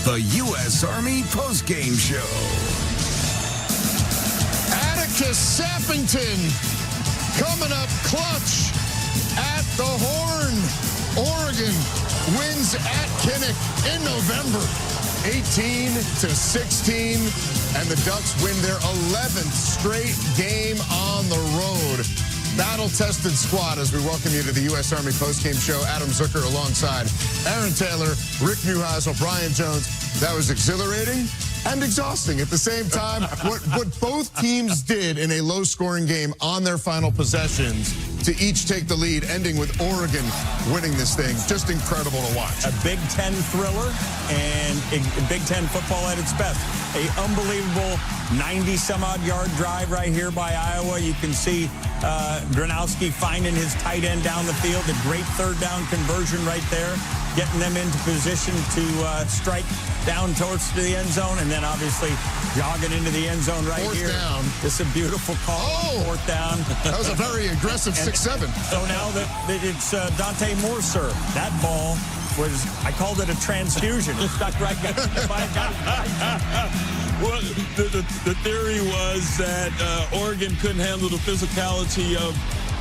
the U.S. Army postgame show. Atticus Sappington coming up clutch at the Horn. Oregon wins at Kinnick in November, 18-16, and the Ducks win their 11th straight game on the road. Battle-tested squad as we welcome you to the U.S. Army postgame show. Adam Zucker alongside Aaron Taylor, Rick Neuheisel, Brian Jones. That was exhilarating and exhausting at the same time. What both teams did in a low-scoring game on their final possessions to each take the lead, ending with Oregon winning this thing. Just incredible to watch. A Big Ten thriller and Big Ten football at its best. A unbelievable 90-some-odd yard drive right here by Iowa. You can see Gronowski finding his tight end down the field. A great third down conversion right there, getting them into position to strike down towards the end zone, and then obviously jogging into the end zone right here. Fourth down. It's a beautiful call. Oh! Fourth down. That was a very aggressive 6-7. So now that it's Dante Moore, sir. That ball was, I called it a transfusion. It stuck right by a guy. Well, the theory was that Oregon couldn't handle the physicality of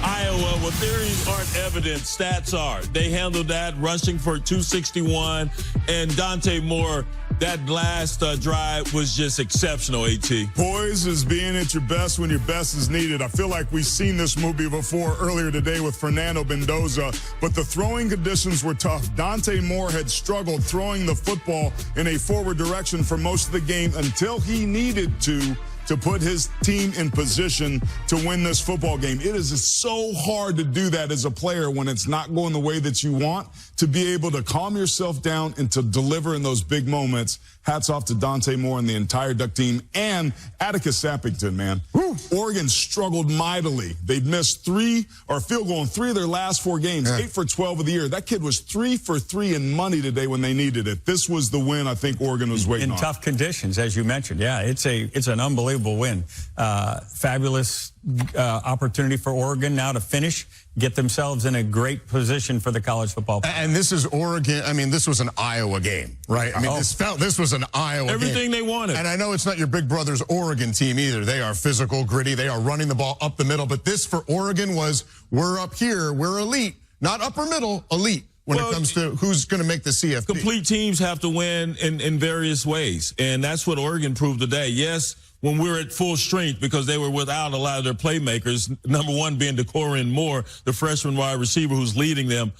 Iowa. Well, theories aren't evident. Stats are. They handled that, rushing for 261. And Dante Moore, that last drive was just exceptional, AT. Poise is being at your best when your best is needed. I feel like we've seen this movie before earlier today with Fernando Mendoza, but the throwing conditions were tough. Dante Moore had struggled throwing the football in a forward direction for most of the game until he needed to put his team in position to win this football game. It is so hard to do that as a player when it's not going the way that you want, to be able to calm yourself down and to deliver in those big moments. Hats off to Dante Moore and the entire Duck team and Atticus Sappington, man. Woo. Oregon struggled mightily. They'd missed field goal in 3 of their last 4 games, 8 for 12 of the year. That kid was 3 for 3 in money today when they needed it. This was the win I think Oregon was waiting on. In tough conditions, as you mentioned. Yeah, it's an unbelievable win. Fabulous opportunity for Oregon now to finish, get themselves in a great position for the college football. And this is Oregon. I mean, this was an Iowa game, right? I mean, this was an Iowa Everything game. they wanted. And I know it's not your big brother's Oregon team either. They are physical, gritty. They are running the ball up the middle. But this for Oregon was, we're up here, we're elite. Not upper middle, elite. When it comes to who's going to make the CFP. Complete teams have to win in various ways. And that's what Oregon proved today. Yes, when we were at full strength, because they were without a lot of their playmakers, number one being Decorian Moore, the freshman wide receiver who's leading them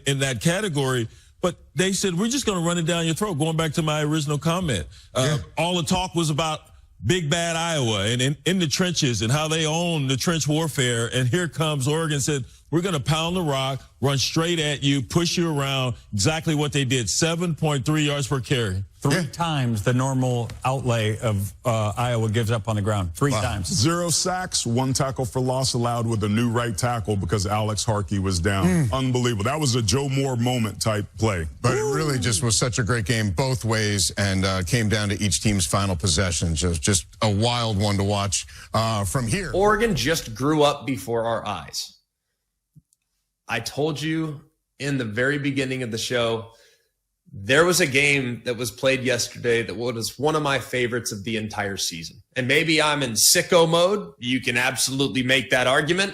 in that category. But they said, we're just going to run it down your throat, going back to my original comment. All the talk was about big bad Iowa and in the trenches and how they own the trench warfare. And here comes Oregon said, we're going to pound the rock, run straight at you, push you around. Exactly what they did. 7.3 yards per carry. 3 times the normal outlay of Iowa gives up on the ground. 3 times. 0 sacks, 1 tackle for loss allowed with a new right tackle because Alex Harkey was down. Unbelievable. That was a Joe Moore moment type play. But it really just was such a great game both ways and came down to each team's final possession. Just a wild one to watch from here. Oregon just grew up before our eyes. I told you in the very beginning of the show, there was a game that was played yesterday that was one of my favorites of the entire season. And maybe I'm in sicko mode. You can absolutely make that argument.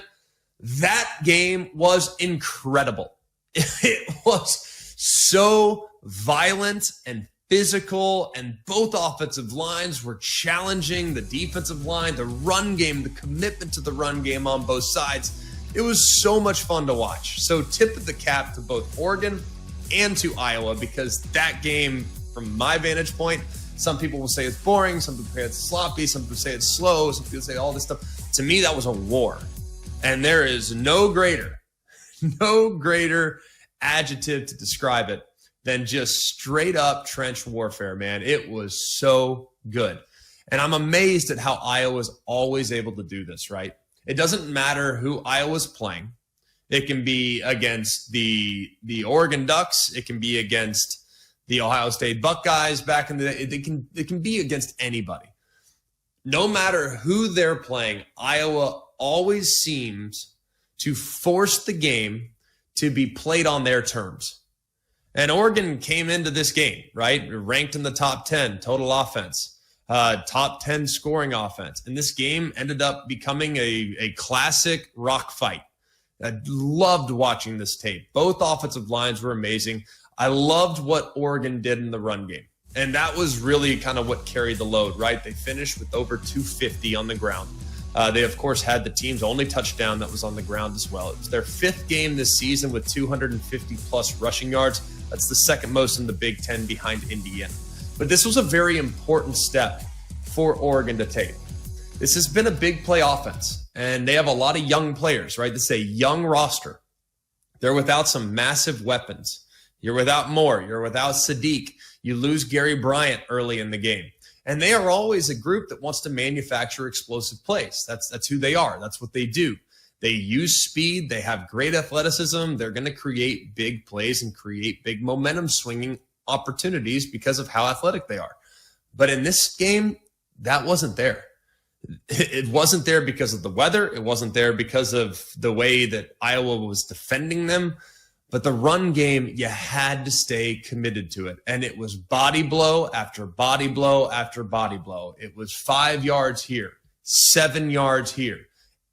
That game was incredible. It was so violent and physical, and both offensive lines were challenging the defensive line, the run game, the commitment to the run game on both sides. It was so much fun to watch. So tip of the cap to both Oregon and to Iowa, because that game, from my vantage point, some people will say it's boring, some people say it's sloppy, some people say it's slow, some people say all this stuff. To me, that was a war. And there is no greater adjective to describe it than just straight up trench warfare, man. It was so good. And I'm amazed at how Iowa's always able to do this, right? It doesn't matter who Iowa's playing. It can be against the Oregon Ducks. It can be against the Ohio State Buckeyes back in the day. It can be against anybody. No matter who they're playing, Iowa always seems to force the game to be played on their terms. And Oregon came into this game, right, ranked in the top 10 total offense, top 10 scoring offense. And this game ended up becoming a classic rock fight. I loved watching this tape. Both offensive lines were amazing. I loved what Oregon did in the run game. And that was really kind of what carried the load, right? They finished with over 250 on the ground. They, of course, had the team's only touchdown that was on the ground as well. It was their 5th game this season with 250-plus rushing yards. That's the second most in the Big Ten behind Indiana. But this was a very important step for Oregon to take. This has been a big play offense, and they have a lot of young players, right? This is a young roster. They're without some massive weapons. You're without Moore. You're without Sadiq. You lose Gary Bryant early in the game. And they are always a group that wants to manufacture explosive plays. That's who they are. That's what they do. They use speed. They have great athleticism. They're going to create big plays and create big momentum swinging opportunities because of how athletic they are. But in this game, that wasn't there. It wasn't there because of the weather. It wasn't there because of the way that Iowa was defending them. But the run game, you had to stay committed to it. And it was body blow after body blow after body blow. It was 5 yards here, 7 yards here,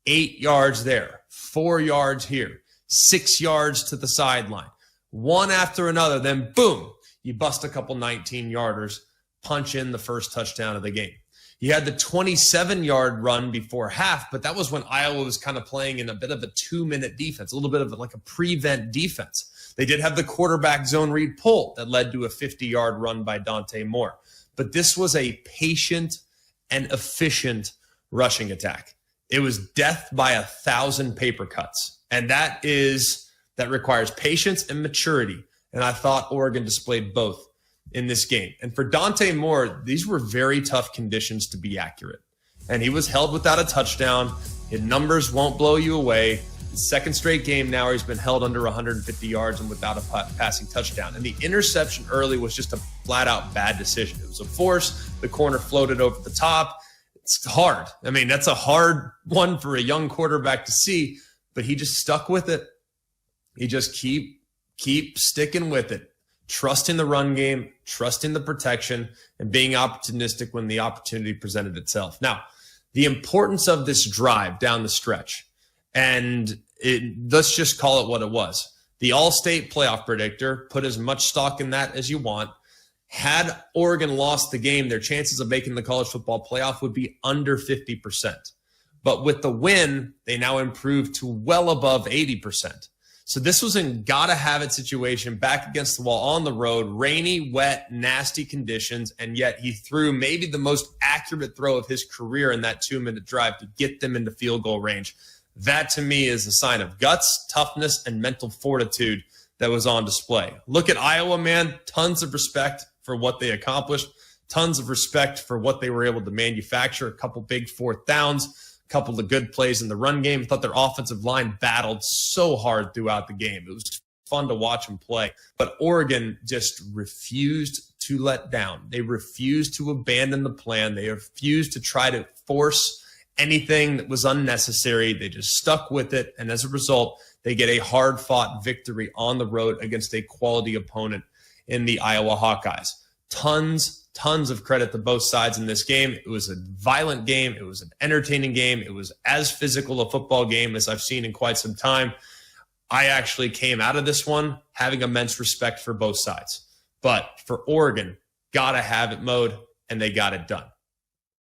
8 yards there, 4 yards here, 6 yards to the sideline, one after another. Then boom, you bust a couple 19-yarders, punch in the first touchdown of the game. You had the 27-yard run before half, but that was when Iowa was kind of playing in a bit of a 2-minute defense, a little bit of like a prevent defense. They did have the quarterback zone read pull that led to a 50-yard run by Dante Moore. But this was a patient and efficient rushing attack. It was death by 1,000 paper cuts. And that requires patience and maturity. And I thought Oregon displayed both in this game. And for Dante Moore, these were very tough conditions to be accurate. And he was held without a touchdown. His numbers won't blow you away. The second straight game now he's been held under 150 yards and without a passing touchdown. And the interception early was just a flat-out bad decision. It was a force. The corner floated over the top. It's hard. I mean, that's a hard one for a young quarterback to see, but he just stuck with it. He just keep sticking with it. Trusting the run game, trusting the protection, and being opportunistic when the opportunity presented itself. Now, the importance of this drive down the stretch, and let's just call it what it was. The All-State playoff predictor, put as much stock in that as you want. Had Oregon lost the game, their chances of making the college football playoff would be under 50%. But with the win, they now improved to well above 80%. So this was a gotta-have-it situation, back against the wall on the road, rainy, wet, nasty conditions, and yet he threw maybe the most accurate throw of his career in that 2-minute drive to get them into field goal range. That, to me, is a sign of guts, toughness, and mental fortitude that was on display. Look at Iowa, man. Tons of respect for what they accomplished. Tons of respect for what they were able to manufacture. A couple big fourth downs. Couple of good plays in the run game. I thought their offensive line battled so hard throughout the game. It was fun to watch them play. But Oregon just refused to let down. They refused to abandon the plan. They refused to try to force anything that was unnecessary. They just stuck with it. And as a result, they get a hard-fought victory on the road against a quality opponent in the Iowa Hawkeyes. Tons of credit to both sides in this game. It was a violent game. It was an entertaining game. It was as physical a football game as I've seen in quite some time. I actually came out of this one having immense respect for both sides. But for Oregon, gotta have it mode, and they got it done.